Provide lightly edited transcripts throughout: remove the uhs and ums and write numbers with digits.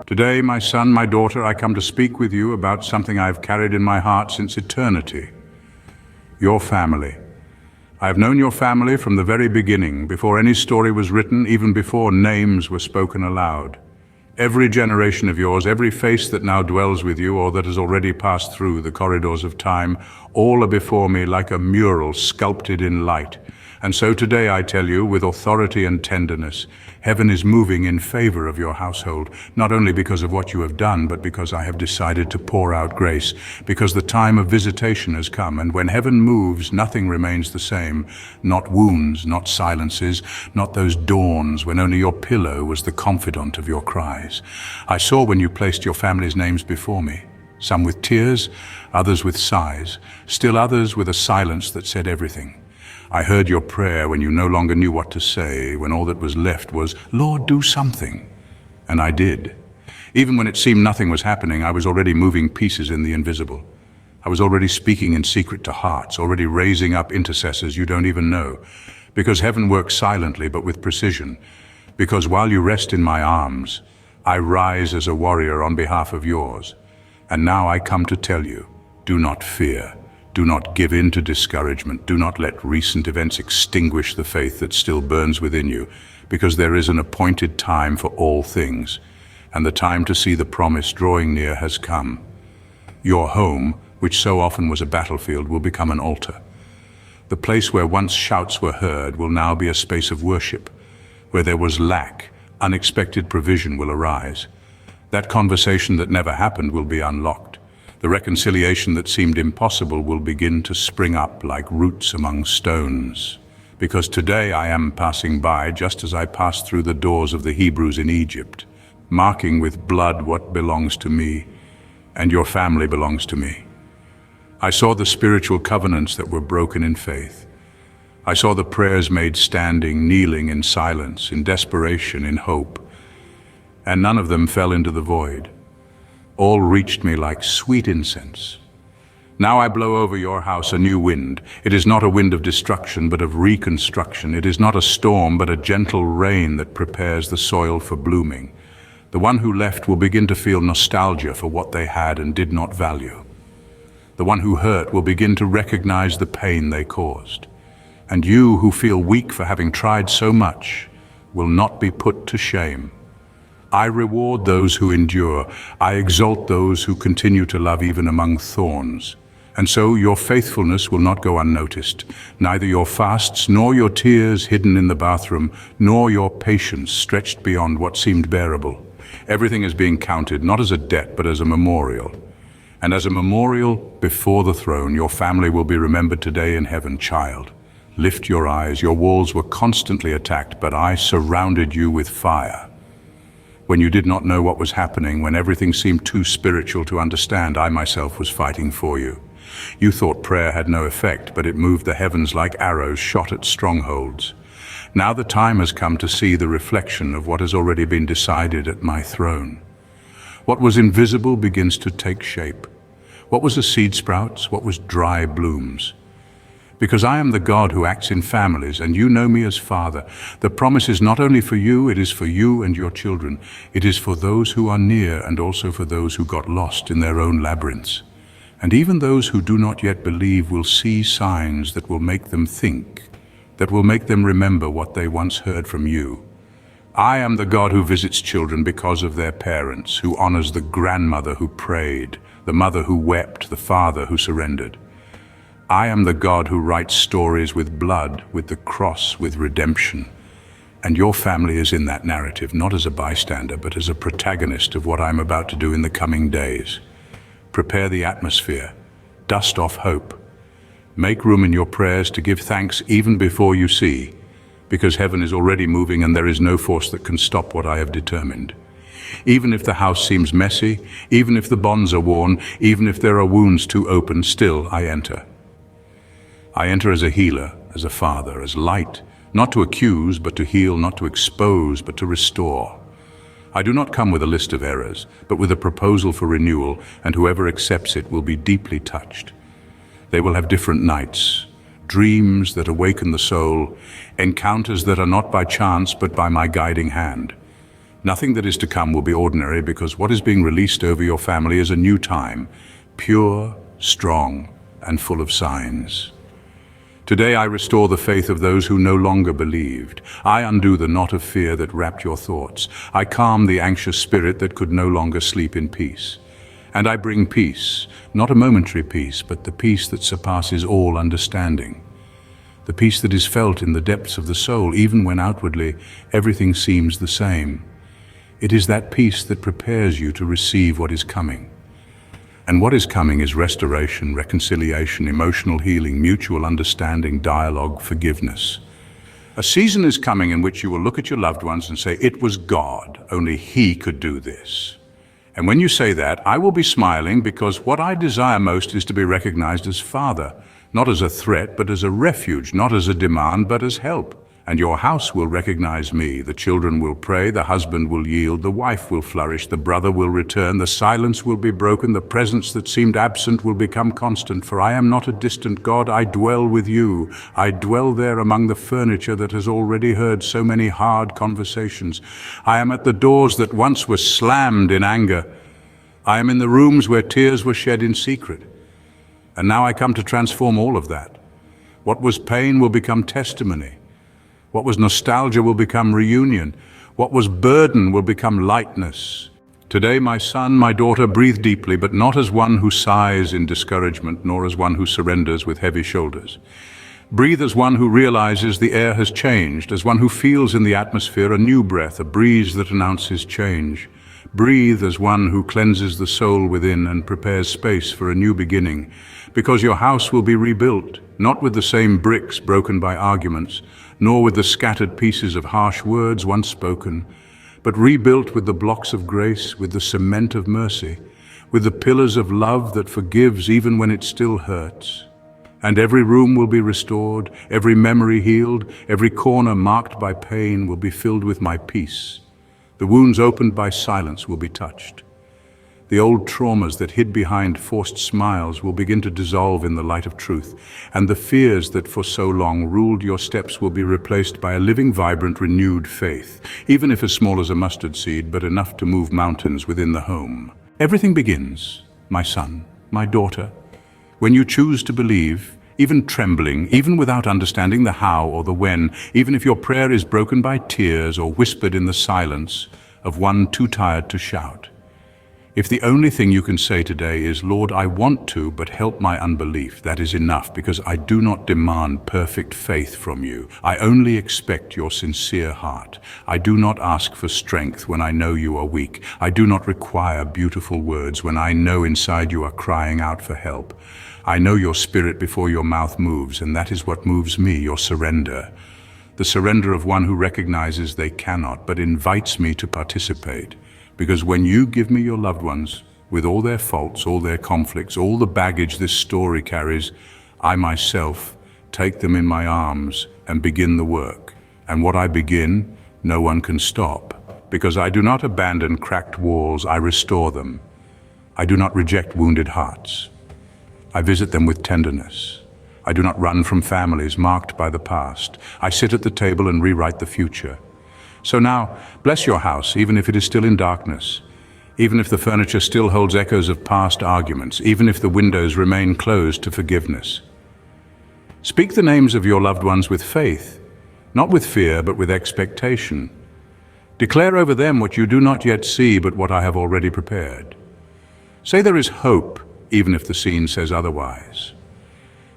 Today, my son, my daughter, I come to speak with you about something I've carried in my heart since eternity. Your family. I have known your family from the very beginning, before any story was written, even before names were spoken aloud. Every generation of yours, every face that now dwells with you or that has already passed through the corridors of time, all are before me like a mural sculpted in light. And so today I tell you, with authority and tenderness, heaven is moving in favor of your household, not only because of what you have done, but because I have decided to pour out grace, because the time of visitation has come, and when heaven moves, nothing remains the same. Not wounds, not silences, not those dawns when only your pillow was the confidant of your cries. I saw when you placed your family's names before me, some with tears, others with sighs, still others with a silence that said everything. I heard your prayer when you no longer knew what to say, when all that was left was, "Lord, do something." And I did. Even when it seemed nothing was happening, I was already moving pieces in the invisible. I was already speaking in secret to hearts, already raising up intercessors you don't even know. Because heaven works silently but with precision. Because while you rest in my arms, I rise as a warrior on behalf of yours. And now I come to tell you, do not fear. Do not give in to discouragement. Do not let recent events extinguish the faith that still burns within you, because there is an appointed time for all things, and the time to see the promise drawing near has come. Your home, which so often was a battlefield, will become an altar. The place where once shouts were heard will now be a space of worship. Where there was lack, unexpected provision will arise. That conversation that never happened will be unlocked. The reconciliation that seemed impossible will begin to spring up like roots among stones. Because today I am passing by just as I passed through the doors of the Hebrews in Egypt, marking with blood what belongs to me, and your family belongs to me. I saw the spiritual covenants that were broken in faith. I saw the prayers made standing, kneeling in silence, in desperation, in hope, and none of them fell into the void. All reached me like sweet incense. Now I blow over your house a new wind. It is not a wind of destruction, but of reconstruction. It is not a storm, but a gentle rain that prepares the soil for blooming. The one who left will begin to feel nostalgia for what they had and did not value. The one who hurt will begin to recognize the pain they caused. And you who feel weak for having tried so much will not be put to shame. I reward those who endure. I exalt those who continue to love even among thorns. And so your faithfulness will not go unnoticed, neither your fasts nor your tears hidden in the bathroom, nor your patience stretched beyond what seemed bearable. Everything is being counted not as a debt but as a memorial. And as a memorial before the throne, your family will be remembered today in heaven. Child, lift your eyes. Your walls were constantly attacked, but I surrounded you with fire. When you did not know what was happening, when everything seemed too spiritual to understand, I myself was fighting for you. You thought prayer had no effect, but it moved the heavens like arrows shot at strongholds. Now the time has come to see the reflection of what has already been decided at my throne. What was invisible begins to take shape. What was a seed sprouts, what was dry blooms. Because I am the God who acts in families, and you know me as Father. The promise is not only for you, it is for you and your children. It is for those who are near and also for those who got lost in their own labyrinths. And even those who do not yet believe will see signs that will make them think, that will make them remember what they once heard from you. I am the God who visits children because of their parents, who honors the grandmother who prayed, the mother who wept, the father who surrendered. I am the God who writes stories with blood, with the cross, with redemption. And your family is in that narrative, not as a bystander, but as a protagonist of what I'm about to do in the coming days. Prepare the atmosphere. Dust off hope. Make room in your prayers to give thanks even before you see, because heaven is already moving and there is no force that can stop what I have determined. Even if the house seems messy, even if the bonds are worn, even if there are wounds too open, still I enter. I enter as a healer, as a father, as light, not to accuse, but to heal, not to expose, but to restore. I do not come with a list of errors, but with a proposal for renewal, and whoever accepts it will be deeply touched. They will have different nights, dreams that awaken the soul, encounters that are not by chance, but by my guiding hand. Nothing that is to come will be ordinary, because what is being released over your family is a new time, pure, strong, and full of signs. Today I restore the faith of those who no longer believed. I undo the knot of fear that wrapped your thoughts. I calm the anxious spirit that could no longer sleep in peace. And I bring peace, not a momentary peace, but the peace that surpasses all understanding. The peace that is felt in the depths of the soul, even when outwardly everything seems the same. It is that peace that prepares you to receive what is coming. And what is coming is restoration, reconciliation, emotional healing, mutual understanding, dialogue, forgiveness. A season is coming in which you will look at your loved ones and say, "It was God, only He could do this." And when you say that, I will be smiling, because what I desire most is to be recognized as Father, not as a threat, but as a refuge, not as a demand, but as help. And your house will recognize me. The children will pray, the husband will yield, the wife will flourish, the brother will return, the silence will be broken, the presence that seemed absent will become constant. For I am not a distant God, I dwell with you. I dwell there among the furniture that has already heard so many hard conversations. I am at the doors that once were slammed in anger. I am in the rooms where tears were shed in secret. And now I come to transform all of that. What was pain will become testimony. What was nostalgia will become reunion. What was burden will become lightness. Today, my son, my daughter, breathe deeply, but not as one who sighs in discouragement, nor as one who surrenders with heavy shoulders. Breathe as one who realizes the air has changed, as one who feels in the atmosphere a new breath, a breeze that announces change. Breathe as one who cleanses the soul within and prepares space for a new beginning, because your house will be rebuilt, not with the same bricks broken by arguments, nor with the scattered pieces of harsh words once spoken, but rebuilt with the blocks of grace, with the cement of mercy, with the pillars of love that forgives even when it still hurts. And every room will be restored, every memory healed, every corner marked by pain will be filled with my peace. The wounds opened by silence will be touched. The old traumas that hid behind forced smiles will begin to dissolve in the light of truth, and the fears that for so long ruled your steps will be replaced by a living, vibrant, renewed faith, even if as small as a mustard seed, but enough to move mountains within the home. Everything begins, my son, my daughter, when you choose to believe, even trembling, even without understanding the how or the when, even if your prayer is broken by tears or whispered in the silence of one too tired to shout. If the only thing you can say today is, "Lord, I want to, but help my unbelief," that is enough, because I do not demand perfect faith from you. I only expect your sincere heart. I do not ask for strength when I know you are weak. I do not require beautiful words when I know inside you are crying out for help. I know your spirit before your mouth moves, and that is what moves me, your surrender. The surrender of one who recognizes they cannot, but invites me to participate. Because when you give me your loved ones, with all their faults, all their conflicts, all the baggage this story carries, I myself take them in my arms and begin the work. And what I begin, no one can stop. Because I do not abandon cracked walls, I restore them. I do not reject wounded hearts. I visit them with tenderness. I do not run from families marked by the past. I sit at the table and rewrite the future. So now, bless your house, even if it is still in darkness, even if the furniture still holds echoes of past arguments, even if the windows remain closed to forgiveness. Speak the names of your loved ones with faith, not with fear, but with expectation. Declare over them what you do not yet see, but what I have already prepared. Say there is hope, even if the scene says otherwise.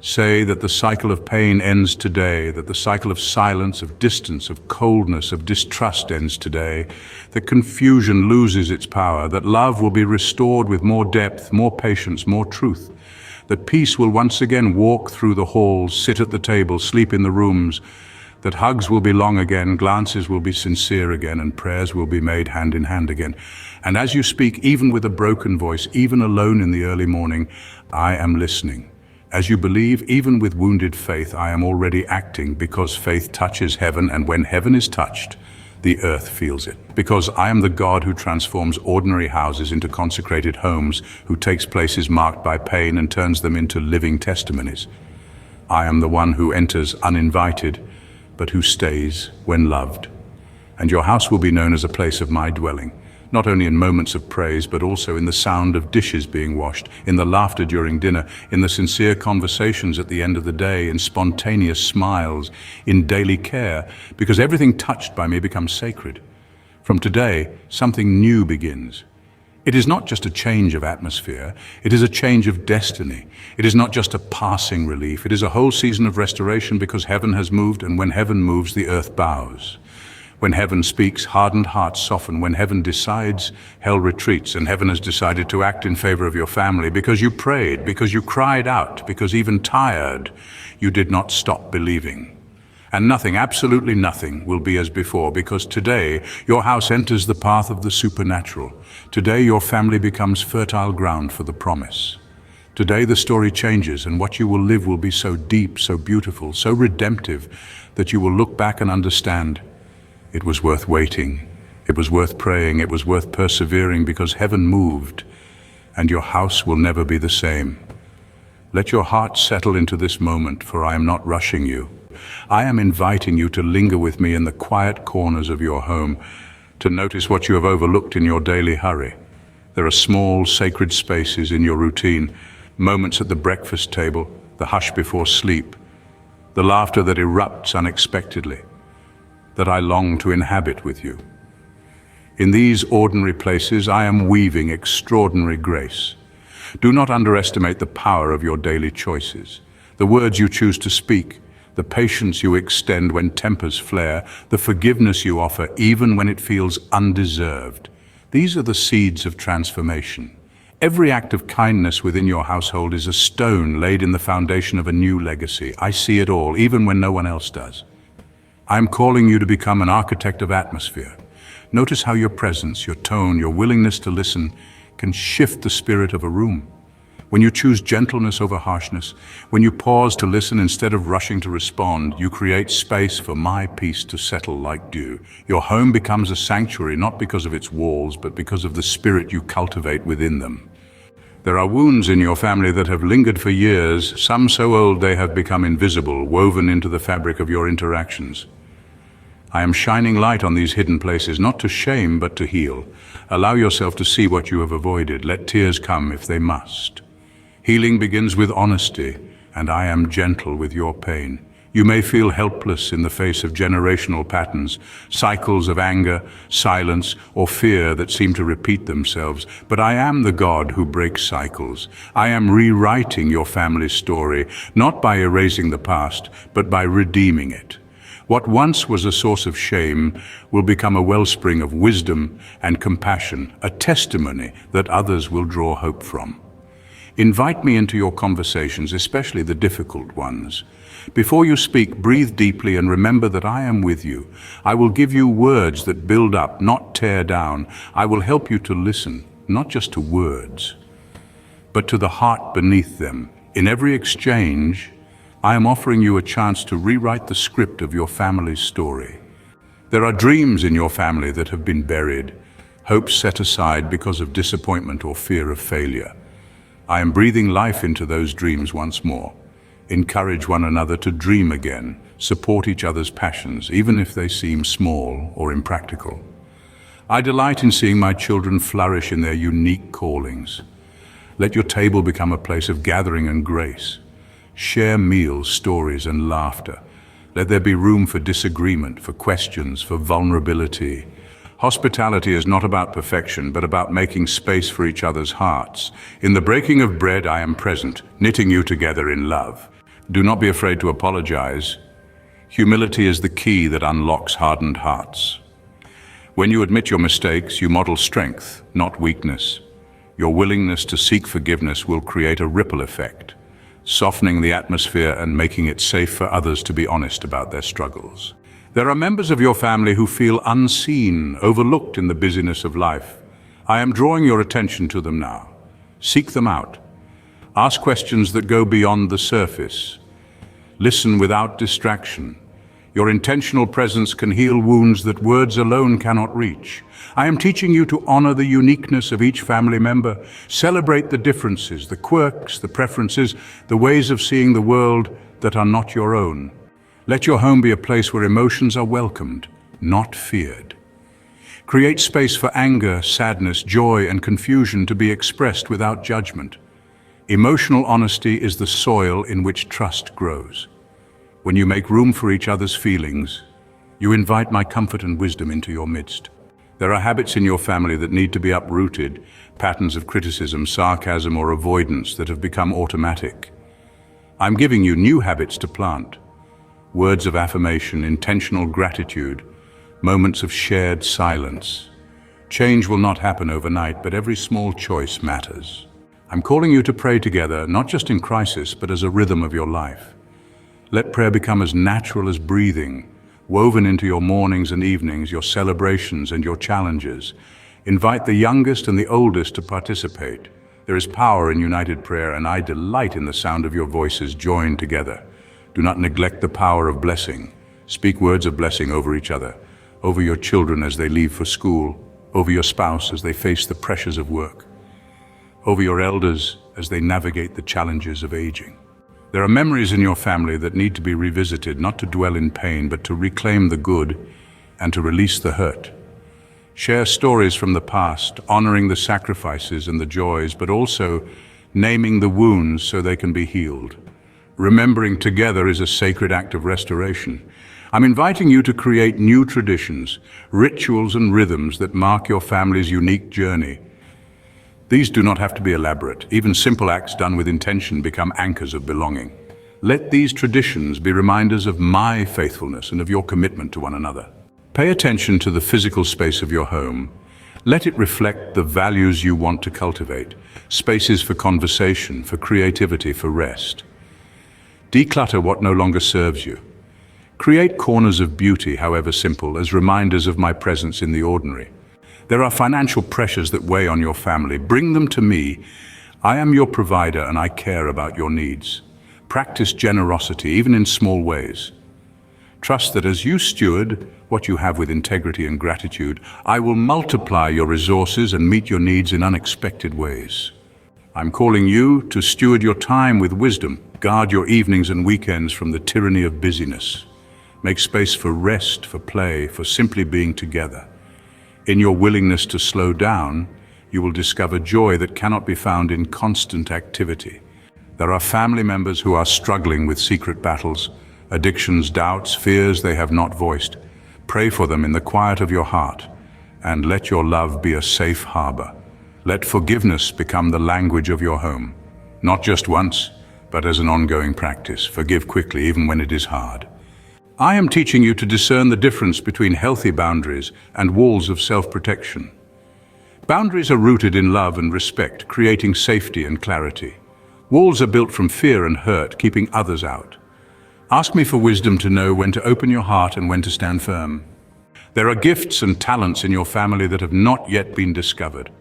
Say that the cycle of pain ends today, that the cycle of silence, of distance, of coldness, of distrust ends today, that confusion loses its power, that love will be restored with more depth, more patience, more truth, that peace will once again walk through the halls, sit at the table, sleep in the rooms, that hugs will be long again, glances will be sincere again, and prayers will be made hand in hand again. And as you speak, even with a broken voice, even alone in the early morning, I am listening. As you believe, even with wounded faith, I am already acting, because faith touches heaven, and when heaven is touched, the earth feels it. Because I am the God who transforms ordinary houses into consecrated homes, who takes places marked by pain and turns them into living testimonies. I am the one who enters uninvited, but who stays when loved. and your house will be known as a place of my dwelling, not only in moments of praise, but also in the sound of dishes being washed, in the laughter during dinner, in the sincere conversations at the end of the day, in spontaneous smiles, in daily care, because everything touched by me becomes sacred. From today, something new begins. It is not just a change of atmosphere, it is a change of destiny. It is not just a passing relief, it is a whole season of restoration because heaven has moved, and when heaven moves, the earth bows. When heaven speaks, hardened hearts soften. When heaven decides, hell retreats, and heaven has decided to act in favor of your family because you prayed, because you cried out, because even tired, you did not stop believing. And nothing, absolutely nothing, will be as before, because today your house enters the path of the supernatural. Today your family becomes fertile ground for the promise. Today the story changes, and what you will live will be so deep, so beautiful, so redemptive, that you will look back and understand it was worth waiting, it was worth praying, it was worth persevering, because heaven moved, and your house will never be the same. Let your heart settle into this moment, for I am not rushing you. I am inviting you to linger with me in the quiet corners of your home, to notice what you have overlooked in your daily hurry. There are small, sacred spaces in your routine, moments at the breakfast table, the hush before sleep, the laughter that erupts unexpectedly, that I long to inhabit with you. In these ordinary places, I am weaving extraordinary grace. Do not underestimate the power of your daily choices, the words you choose to speak, the patience you extend when tempers flare, the forgiveness you offer even when it feels undeserved. These are the seeds of transformation. Every act of kindness within your household is a stone laid in the foundation of a new legacy. I see it all, even when no one else does. I am calling you to become an architect of atmosphere. Notice how your presence, your tone, your willingness to listen can shift the spirit of a room. When you choose gentleness over harshness, when you pause to listen instead of rushing to respond, you create space for my peace to settle like dew. Your home becomes a sanctuary not because of its walls, but because of the spirit you cultivate within them. There are wounds in your family that have lingered for years, some so old they have become invisible, woven into the fabric of your interactions. I am shining light on these hidden places, not to shame, but to heal. Allow yourself to see what you have avoided. Let tears come if they must. Healing begins with honesty, and I am gentle with your pain. You may feel helpless in the face of generational patterns, cycles of anger, silence, or fear that seem to repeat themselves, but I am the God who breaks cycles. I am rewriting your family's story, not by erasing the past, but by redeeming it. What once was a source of shame will become a wellspring of wisdom and compassion, a testimony that others will draw hope from. Invite me into your conversations, especially the difficult ones. Before you speak, breathe deeply and remember that I am with you. I will give you words that build up, not tear down. I will help you to listen, not just to words, but to the heart beneath them. In every exchange, I am offering you a chance to rewrite the script of your family's story. There are dreams in your family that have been buried, hopes set aside because of disappointment or fear of failure. I am breathing life into those dreams once more. Encourage one another to dream again. Support each other's passions, even if they seem small or impractical. I delight in seeing my children flourish in their unique callings. Let your table become a place of gathering and grace. Share meals, stories, and laughter. Let there be room for disagreement, for questions, for vulnerability. Hospitality is not about perfection, but about making space for each other's hearts. In the breaking of bread, I am present, knitting you together in love. Do not be afraid to apologize. Humility is the key that unlocks hardened hearts. When you admit your mistakes, you model strength, not weakness. Your willingness to seek forgiveness will create a ripple effect, softening the atmosphere and making it safe for others to be honest about their struggles. There are members of your family who feel unseen, overlooked in the busyness of life. I am drawing your attention to them now. Seek them out. Ask questions that go beyond the surface. Listen without distraction. Your intentional presence can heal wounds that words alone cannot reach. I am teaching you to honor the uniqueness of each family member. Celebrate the differences, the quirks, the preferences, the ways of seeing the world that are not your own. Let your home be a place where emotions are welcomed, not feared. Create space for anger, sadness, joy, and confusion to be expressed without judgment. Emotional honesty is the soil in which trust grows. When you make room for each other's feelings, you invite my comfort and wisdom into your midst. There are habits in your family that need to be uprooted, patterns of criticism, sarcasm, or avoidance that have become automatic. I'm giving you new habits to plant. Words of affirmation, intentional gratitude, moments of shared silence. Change will not happen overnight, but every small choice matters. I'm calling you to pray together, not just in crisis, but as a rhythm of your life. Let prayer become as natural as breathing, woven into your mornings and evenings, your celebrations and your challenges. Invite the youngest and the oldest to participate. There is power in united prayer, and I delight in the sound of your voices joined together. Do not neglect the power of blessing. Speak words of blessing over each other, over your children as they leave for school, over your spouse as they face the pressures of work, over your elders as they navigate the challenges of aging. There are memories in your family that need to be revisited, not to dwell in pain, but to reclaim the good and to release the hurt. Share stories from the past, honoring the sacrifices and the joys, but also naming the wounds so they can be healed. Remembering together is a sacred act of restoration. I'm inviting you to create new traditions, rituals and rhythms that mark your family's unique journey. These do not have to be elaborate. Even simple acts done with intention become anchors of belonging. Let these traditions be reminders of my faithfulness and of your commitment to one another. Pay attention to the physical space of your home. Let it reflect the values you want to cultivate, spaces for conversation, for creativity, for rest. Declutter what no longer serves you. Create corners of beauty, however simple, as reminders of my presence in the ordinary. There are financial pressures that weigh on your family. Bring them to me. I am your provider and I care about your needs. Practice generosity, even in small ways. Trust that as you steward what you have with integrity and gratitude, I will multiply your resources and meet your needs in unexpected ways. I'm calling you to steward your time with wisdom. Guard your evenings and weekends from the tyranny of busyness. Make space for rest, for play, for simply being together. In your willingness to slow down, you will discover joy that cannot be found in constant activity. There are family members who are struggling with secret battles, addictions, doubts, fears they have not voiced. Pray for them in the quiet of your heart, and let your love be a safe harbor. Let forgiveness become the language of your home, not just once, but as an ongoing practice. Forgive quickly, even when it is hard. I am teaching you to discern the difference between healthy boundaries and walls of self-protection. Boundaries are rooted in love and respect, creating safety and clarity. Walls are built from fear and hurt, keeping others out. Ask me for wisdom to know when to open your heart and when to stand firm. There are gifts and talents in your family that have not yet been discovered.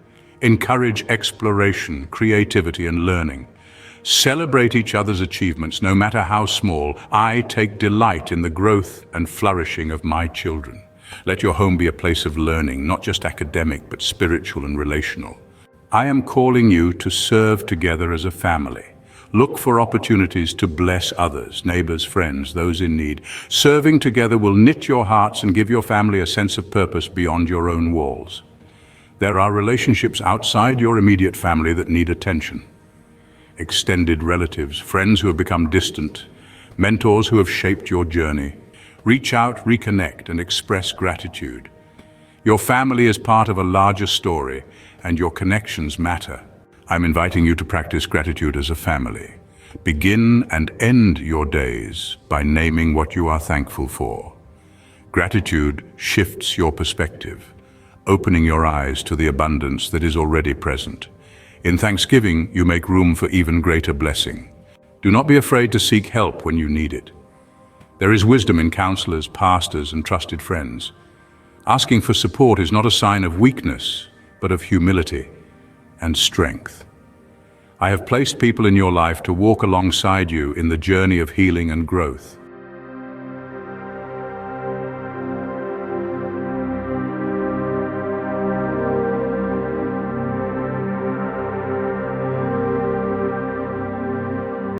Encourage exploration, creativity, and learning. Celebrate each other's achievements, no matter how small. I take delight in the growth and flourishing of my children. Let your home be a place of learning, not just academic, but spiritual and relational. I am calling you to serve together as a family. Look for opportunities to bless others, neighbors, friends, those in need. Serving together will knit your hearts and give your family a sense of purpose beyond your own walls. There are relationships outside your immediate family that need attention. Extended relatives, friends who have become distant, mentors who have shaped your journey. Reach out, reconnect, and express gratitude. Your family is part of a larger story, and your connections matter. I'm inviting you to practice gratitude as a family. Begin and end your days by naming what you are thankful for. Gratitude shifts your perspective, opening your eyes to the abundance that is already present. In thanksgiving, you make room for even greater blessing. Do not be afraid to seek help when you need it. There is wisdom in counselors, pastors, and trusted friends. Asking for support is not a sign of weakness, but of humility and strength. I have placed people in your life to walk alongside you in the journey of healing and growth.